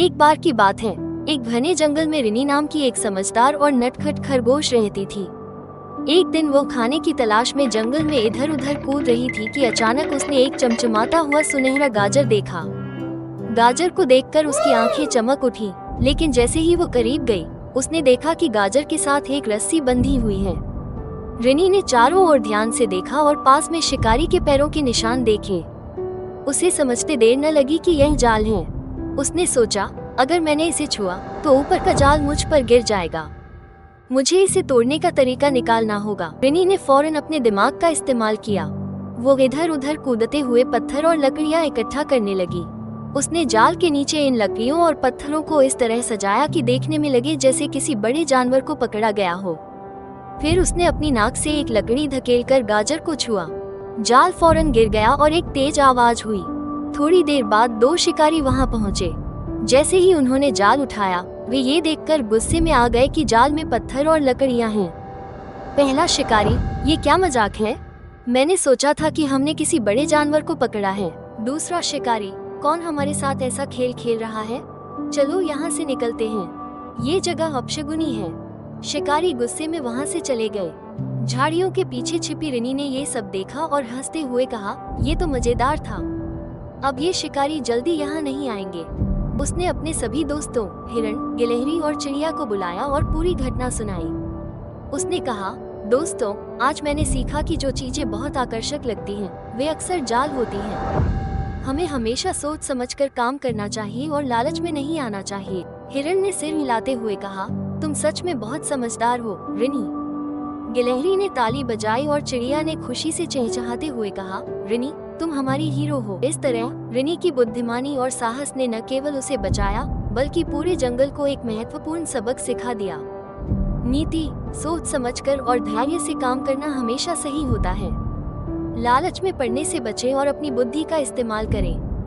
एक बार की बात है, एक घने जंगल में रिनी नाम की एक समझदार और नटखट खरगोश रहती थी। एक दिन वो खाने की तलाश में जंगल में इधर उधर कूद रही थी कि अचानक उसने एक चमचमाता हुआ सुनहरा गाजर देखा। गाजर को देखकर उसकी आंखें चमक उठी, लेकिन जैसे ही वो करीब गई, उसने देखा कि गाजर के साथ एक रस्सी बंधी हुई है। रिनी ने चारों ओर ध्यान से देखा और पास में शिकारी के पैरों के निशान देखे। उसे समझते देर न लगी कि यह जाल है। उसने सोचा, अगर मैंने इसे छुआ तो ऊपर का जाल मुझ पर गिर जाएगा। मुझे इसे तोड़ने का तरीका निकालना होगा। रिनी ने फौरन अपने दिमाग का इस्तेमाल किया। वो इधर उधर कूदते हुए पत्थर और लकड़ियां इकट्ठा करने लगी। उसने जाल के नीचे इन लकड़ियों और पत्थरों को इस तरह सजाया कि देखने में लगे जैसे किसी बड़े जानवर को पकड़ा गया हो। फिर उसने अपनी नाक से एक लकड़ी धकेलकर गाजर को छुआ। जाल फौरन गिर गया और एक तेज आवाज हुई। थोड़ी देर बाद दो शिकारी वहां पहुंचे। जैसे ही उन्होंने जाल उठाया, वे ये देखकर गुस्से में आ गए कि जाल में पत्थर और लकड़ियां हैं। पहला शिकारी, ये क्या मजाक है? मैंने सोचा था कि हमने किसी बड़े जानवर को पकड़ा है। दूसरा शिकारी, कौन हमारे साथ ऐसा खेल खेल रहा है? चलो यहाँ से निकलते हैं, ये जगह अपशगुनी है। शिकारी गुस्से में वहाँ से चले गए। झाड़ियों के पीछे छिपी रिनी ने ये सब देखा और हंसते हुए कहा, ये तो मजेदार था। अब ये शिकारी जल्दी यहाँ नहीं आएंगे। उसने अपने सभी दोस्तों हिरण, गिलहरी और चिड़िया को बुलाया और पूरी घटना सुनाई। उसने कहा, दोस्तों, आज मैंने सीखा कि जो चीजें बहुत आकर्षक लगती हैं, वे अक्सर जाल होती हैं। हमें हमेशा सोच समझकर काम करना चाहिए और लालच में नहीं आना चाहिए। हिरण ने सिर हिलाते हुए कहा, तुम सच में बहुत समझदार हो, रिनी। गिलहरी ने ताली बजाई और चिड़िया ने खुशी से चहचहाते हुए कहा, रिनी, तुम हमारी हीरो हो। इस तरह रिनी की बुद्धिमानी और साहस ने न केवल उसे बचाया, बल्कि पूरे जंगल को एक महत्वपूर्ण सबक सिखा दिया। नीति, सोच समझकर और धैर्य से काम करना हमेशा सही होता है। लालच में पड़ने से बचें और अपनी बुद्धि का इस्तेमाल करें।